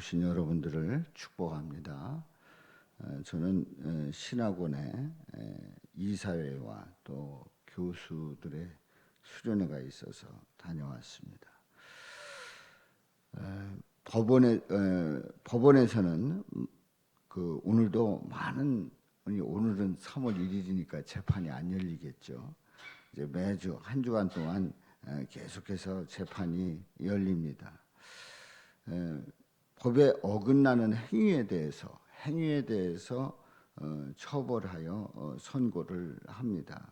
오신 여러분들을 축복합니다. 저는 신학원에 이사회와 또 교수들의 수련회가 있어서 다녀왔습니다. 법원에서는 오늘도 오늘은 3월 1일이니까 재판이 안 열리겠죠. 이제 매주 한 주간 동안 계속해서 재판이 열립니다. 법에 어긋나는 행위에 대해서 처벌하여 선고를 합니다.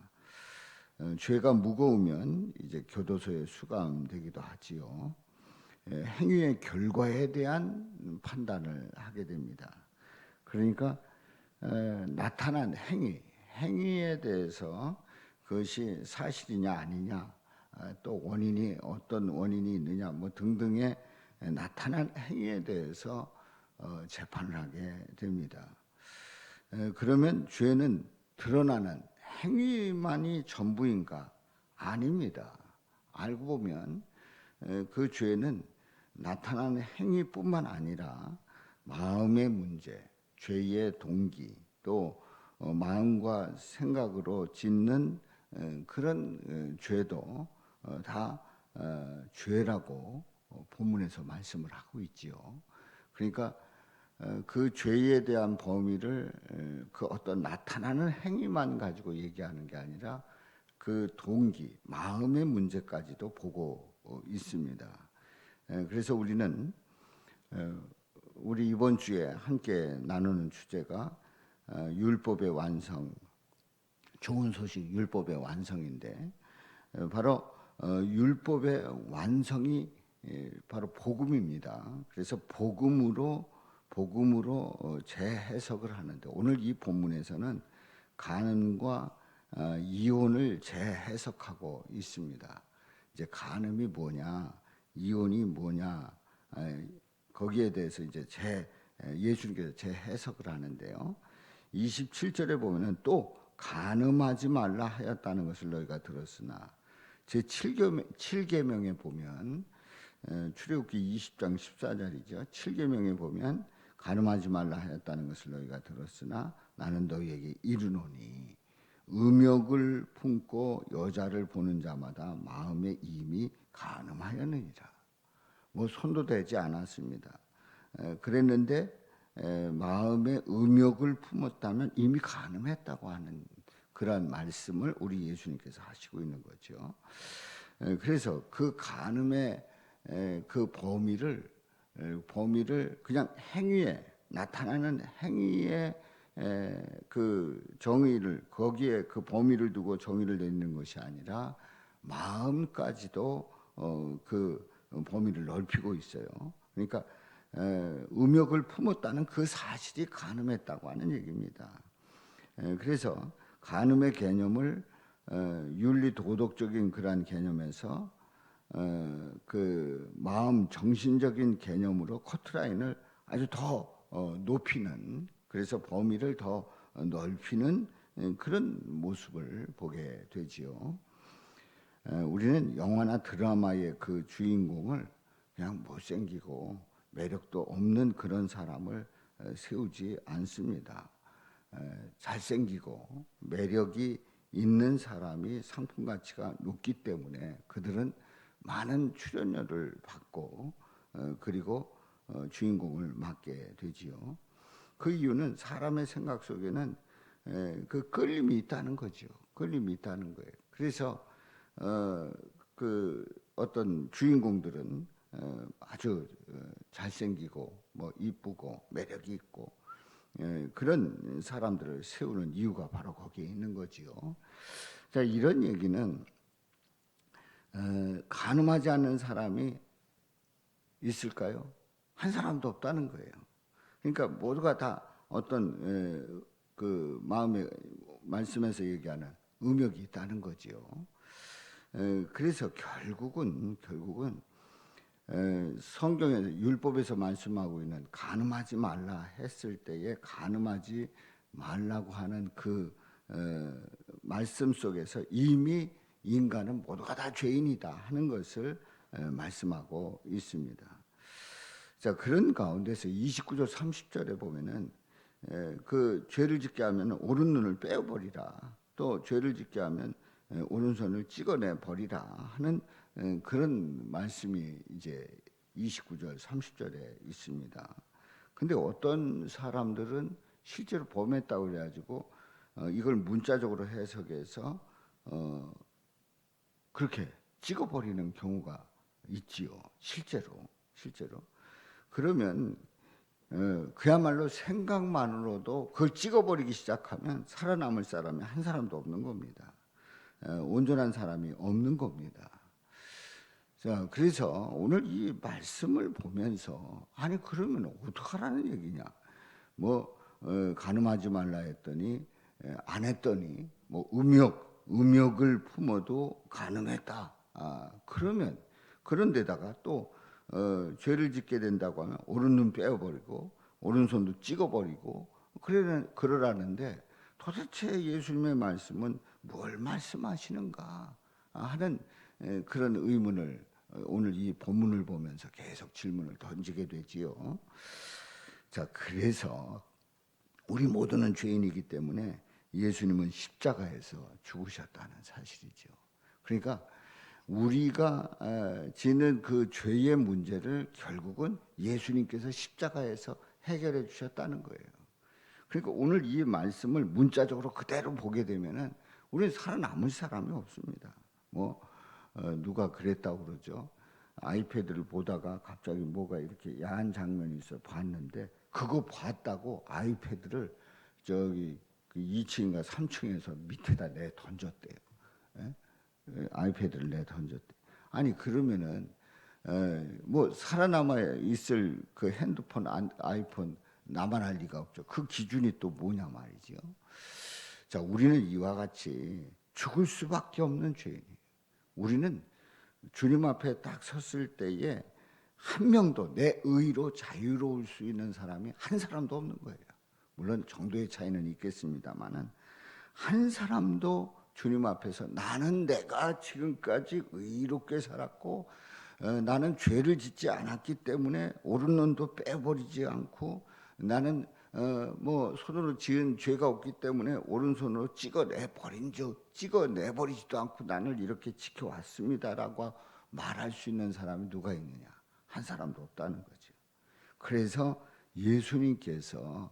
죄가 무거우면 이제 교도소에 수감되기도 하지요. 행위의 결과에 대한 판단을 하게 됩니다. 그러니까 나타난 행위에 대해서 그것이 사실이냐 아니냐, 또 어떤 원인이 있느냐 등등의 나타난 행위에 대해서 재판을 하게 됩니다. 그러면 죄는 드러나는 행위만이 전부인가? 아닙니다. 알고 보면 그 죄는 나타나는 행위뿐만 아니라 마음의 문제, 죄의 동기, 또 마음과 생각으로 짓는 그런 죄도 다 죄라고 본문에서 말씀을 하고 있지요. 그러니까 그 죄에 대한 범위를 그 어떤 나타나는 행위만 가지고 얘기하는 게 아니라 그 동기, 마음의 문제까지도 보고 있습니다. 그래서 우리 이번 주에 함께 나누는 주제가 율법의 완성, 좋은 소식 율법의 완성인데, 바로 율법의 완성이 바로 복음입니다. 그래서 복음으로 재해석을 하는데, 오늘 이 본문에서는 간음과 이혼을 재해석하고 있습니다. 이제 간음이 뭐냐, 이혼이 뭐냐, 거기에 대해서 이제 예수님께서 재해석을 하는데요. 27절에 보면은 또 간음하지 말라 하였다는 것을 너희가 들었으나, 제 7계명에 보면, 출애굽기 20장 14절이죠. 7계명에 보면 간음하지 말라 하였다는 것을 너희가 들었으나 나는 너희에게 이르노니 음욕을 품고 여자를 보는 자마다 마음에 이미 간음하였느니라. 손도 대지 않았습니다. 그랬는데 마음에 음욕을 품었다면 이미 간음했다고 하는 그런 말씀을 우리 예수님께서 하시고 있는 거죠. 그래서 그 간음의 그 범위를 그냥 나타나는 행위의 그 정의를, 거기에 그 범위를 두고 정의를 내리는 것이 아니라 마음까지도 그 범위를 넓히고 있어요. 그러니까 음욕을 품었다는 그 사실이 간음했다고 하는 얘기입니다. 그래서 간음의 개념을 윤리 도덕적인 그러한 개념에서 그 마음 정신적인 개념으로 커트라인을 아주 더 높이는, 그래서 범위를 더 넓히는 그런 모습을 보게 되지요. 우리는 영화나 드라마의 그 주인공을 그냥 못생기고 매력도 없는 그런 사람을 세우지 않습니다. 잘생기고 매력이 있는 사람이 상품 가치가 높기 때문에 그들은 많은 출연료를 받고 그리고 주인공을 맡게 되지요. 그 이유는 사람의 생각 속에는 그 끌림이 있다는 거죠. 끌림이 있다는 거예요. 그래서 그 어떤 주인공들은 아주 잘생기고 이쁘고 매력이 있고 그런 사람들을 세우는 이유가 바로 거기에 있는 거지요. 자, 이런 얘기는 간음하지 않는 사람이 있을까요? 한 사람도 없다는 거예요. 그러니까 모두가 다 어떤 그 마음의 말씀에서 얘기하는 음욕이 있다는 거지요. 그래서 결국은 성경에서 율법에서 말씀하고 있는 간음하지 말라 했을 때에 간음하지 말라고 하는 그 말씀 속에서 이미 인간은 모두가 다 죄인이다 하는 것을 말씀하고 있습니다. 자, 그런 가운데서 29절 30절에 보면은 그 죄를 짓게 하면 오른 눈을 빼어버리라. 또 죄를 짓게 하면 오른손을 찍어내 버리라 하는 그런 말씀이 이제 29절 30절에 있습니다. 근데 어떤 사람들은 실제로 범했다고 그래가지고 이걸 문자적으로 해석해서 그렇게 찍어버리는 경우가 있지요. 실제로. 그러면 그야말로 생각만으로도 그걸 찍어버리기 시작하면 살아남을 사람이 한 사람도 없는 겁니다. 온전한 사람이 없는 겁니다. 자, 그래서 오늘 이 말씀을 보면서 아니 그러면 어떡하라는 얘기냐? 뭐 간음하지 말라 했더니 안 했더니 뭐 음욕을 품어도 가능했다. 그러면 그런데다가 또 죄를 짓게 된다고 하면 오른눈 빼어버리고 오른손도 찍어버리고 그러라는데 도대체 예수님의 말씀은 뭘 말씀하시는가 하는 그런 의문을 오늘 이 본문을 보면서 계속 질문을 던지게 되지요. 자, 그래서 우리 모두는 죄인이기 때문에 예수님은 십자가에서 죽으셨다는 사실이죠. 그러니까 우리가 지는 그 죄의 문제를 결국은 예수님께서 십자가에서 해결해 주셨다는 거예요. 그러니까 오늘 이 말씀을 문자적으로 그대로 보게 되면은 우리는 살아남을 사람이 없습니다. 뭐 누가 그랬다고 그러죠. 아이패드를 보다가 갑자기 뭐가 이렇게 야한 장면이 있어 봤는데 그거 봤다고 아이패드를 저기 그 2층인가 3층에서 밑에다 내 던졌대요. 예? 아이패드를 내 던졌대. 아니 그러면은 뭐 살아남아 있을 그 핸드폰, 아이폰 나만 할 리가 없죠. 그 기준이 또 뭐냐 말이죠. 자, 우리는 이와 같이 죽을 수밖에 없는 죄인이에요. 우리는 주님 앞에 딱 섰을 때에 한 명도 내 의로 자유로울 수 있는 사람이 한 사람도 없는 거예요. 물론 정도의 차이는 있겠습니다만은 한 사람도 주님 앞에서 나는 내가 지금까지 의롭게 살았고 나는 죄를 짓지 않았기 때문에 옳은 눈도 빼버리지 않고 나는 뭐 손으로 지은 죄가 없기 때문에 오른손으로 찍어내 버리지도 않고 나를 이렇게 지켜왔습니다라고 말할 수 있는 사람이 누가 있느냐? 한 사람도 없다는 거죠. 그래서 예수님께서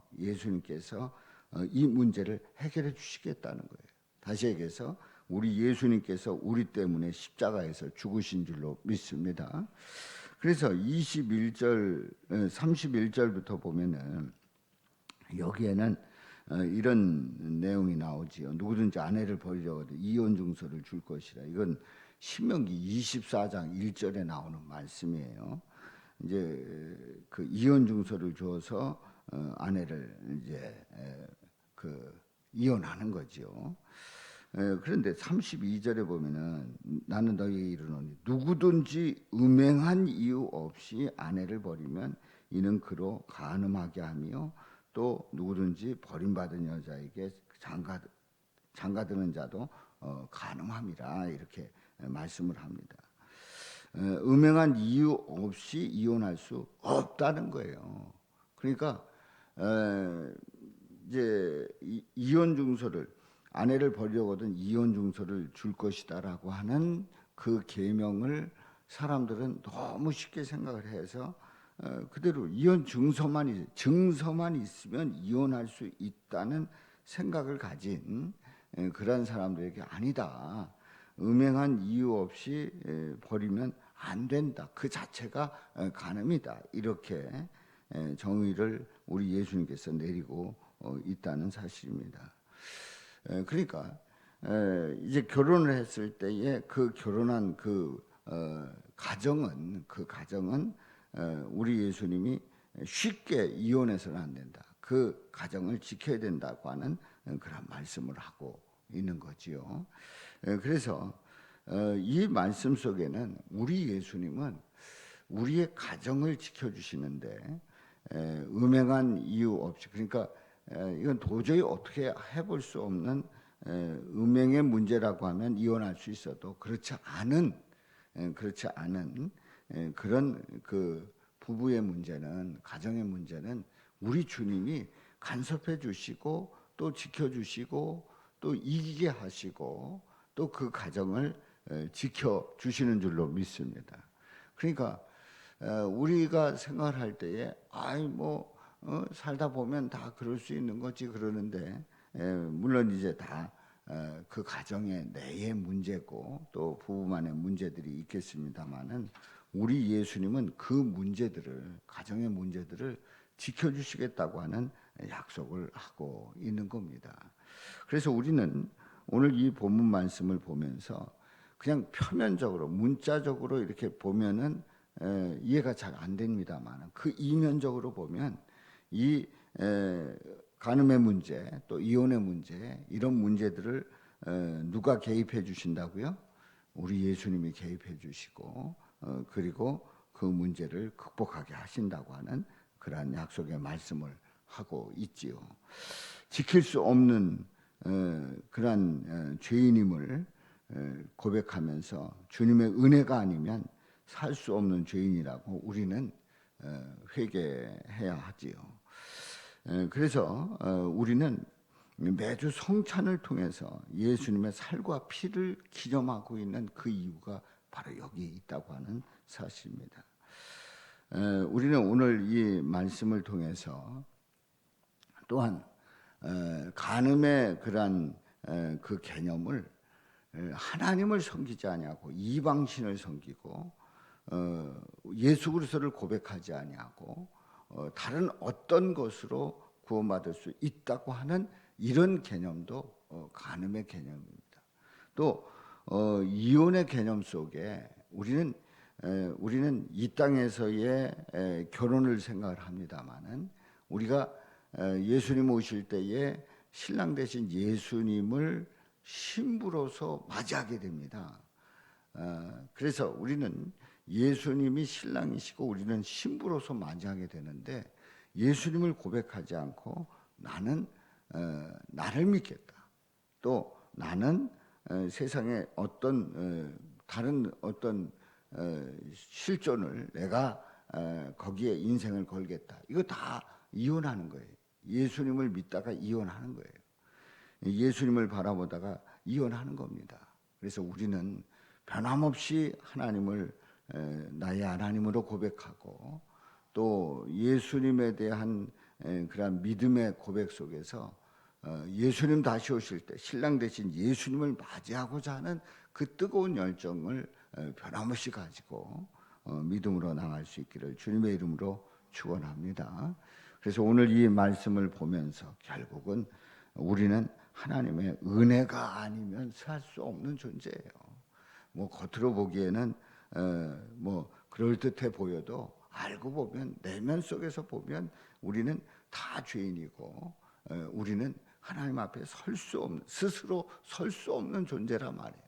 이 문제를 해결해 주시겠다는 거예요. 다시 얘기해서 우리 예수님께서 우리 때문에 십자가에서 죽으신 줄로 믿습니다. 그래서 21절, 31절부터 보면은 여기에는 이런 내용이 나오지요. 누구든지 아내를 버리려고 하되 이혼 증서를 줄 것이라. 이건 신명기 24장 1절에 나오는 말씀이에요. 이제 그 이혼 증서를 줘서 아내를 이제 그 이혼하는 거죠. 그런데 32절에 보면은 나는 너희에게 이르노니 누구든지 음행한 이유 없이 아내를 버리면 이는 그로 간음하게 하며 또 누구든지 버림받은 여자에게 장가드는 자도 간음함이라 이렇게 말씀을 합니다. 음행한 이유 없이 이혼할 수 없다는 거예요. 그러니까 이제 이혼 증서를 아내를 버리려거든 이혼 증서를 줄 것이다라고 하는 그 계명을 사람들은 너무 쉽게 생각을 해서 그대로 이혼 증서만 있으면 이혼할 수 있다는 생각을 가진 그런 사람들에게 아니다. 음행한 이유 없이 버리면 안 된다. 그 자체가 간음이다. 이렇게 정의를 우리 예수님께서 내리고 있다는 사실입니다. 그러니까 이제 결혼을 했을 때에 그 결혼한 그 가정은 우리 예수님이 쉽게 이혼해서는 안 된다. 그 가정을 지켜야 된다고 하는 그런 말씀을 하고 있는 거지요. 그래서 이 말씀 속에는 우리 예수님은 우리의 가정을 지켜주시는데 음행한 이유 없이, 그러니까 이건 도저히 어떻게 해볼 수 없는 음행의 문제라고 하면 이혼할 수 있어도 그렇지 않은 그런 그 부부의 문제는, 가정의 문제는 우리 주님이 간섭해 주시고 또 지켜주시고 또 이기게 하시고 또 그 가정을 지켜주시는 줄로 믿습니다. 그러니까 우리가 생활할 때에 살다 보면 다 그럴 수 있는 거지 그러는데, 물론 이제 다 그 가정의 내의 문제고 또 부부만의 문제들이 있겠습니다만은, 우리 예수님은 그 문제들을, 가정의 문제들을 지켜주시겠다고 하는 약속을 하고 있는 겁니다. 그래서 우리는 오늘 이 본문 말씀을 보면서 그냥 표면적으로 문자적으로 이렇게 보면은 이해가 잘 안 됩니다만, 그 이면적으로 보면 이 간음의 문제, 또 이혼의 문제, 이런 문제들을 누가 개입해 주신다고요? 우리 예수님이 개입해 주시고 그리고 그 문제를 극복하게 하신다고 하는 그러한 약속의 말씀을 하고 있지요. 지킬 수 없는 그러한 죄인임을 고백하면서 주님의 은혜가 아니면 살 수 없는 죄인이라고 우리는 회개해야 하지요. 그래서 우리는 매주 성찬을 통해서 예수님의 살과 피를 기념하고 있는 그 이유가 바로 여기 있다고 하는 사실입니다. 우리는 오늘 이 말씀을 통해서 또한 간음의 그러한 그 개념을 하나님을 섬기지 아니하고 이방신을 섬기고 예수 그리스도를 고백하지 아니하고 다른 어떤 것으로 구원받을 수 있다고 하는 이런 개념도 간음의 개념입니다. 또 이혼의 개념 속에 우리는 이 땅에서의 결혼을 생각을 합니다마는, 우리가 예수님 오실 때에 신랑 되신 예수님을 신부로서 맞이하게 됩니다. 그래서 우리는 예수님이 신랑이시고 우리는 신부로서 맞이하게 되는데, 예수님을 고백하지 않고 나는 나를 믿겠다, 또 나는 세상에 다른 어떤 실존을 내가 거기에 인생을 걸겠다, 이거 다 이혼하는 거예요. 예수님을 믿다가 이혼하는 거예요. 예수님을 바라보다가 이혼하는 겁니다. 그래서 우리는 변함없이 하나님을 나의 하나님으로 고백하고 또 예수님에 대한 그런 믿음의 고백 속에서 예수님 다시 오실 때 신랑 되신 예수님을 맞이하고자 하는 그 뜨거운 열정을 변함없이 가지고 믿음으로 나갈 수 있기를 주님의 이름으로 축원합니다. 그래서 오늘 이 말씀을 보면서 결국은 우리는 하나님의 은혜가 아니면 살 수 없는 존재예요. 겉으로 보기에는 그럴듯해 보여도 알고 보면, 내면 속에서 보면 우리는 다 죄인이고 우리는 하나님 앞에 스스로 설 수 없는 존재란 말이에요.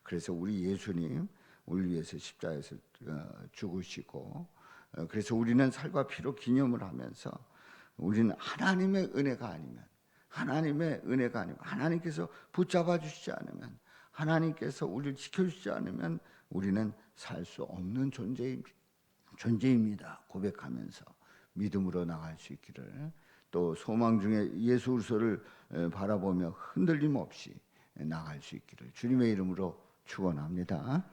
그래서 우리 예수님 우리를 위해서 십자가에서 죽으시고, 그래서 우리는 살과 피로 기념을 하면서 우리는 하나님의 은혜가 아니면 하나님께서 붙잡아 주시지 않으면, 하나님께서 우리를 지켜주시지 않으면 우리는 살 수 없는 존재입니다. 고백하면서 믿음으로 나갈 수 있기를, 또 소망 중에 예수 그리스도를 바라보며 흔들림 없이 나갈 수 있기를 주님의 이름으로 축원합니다.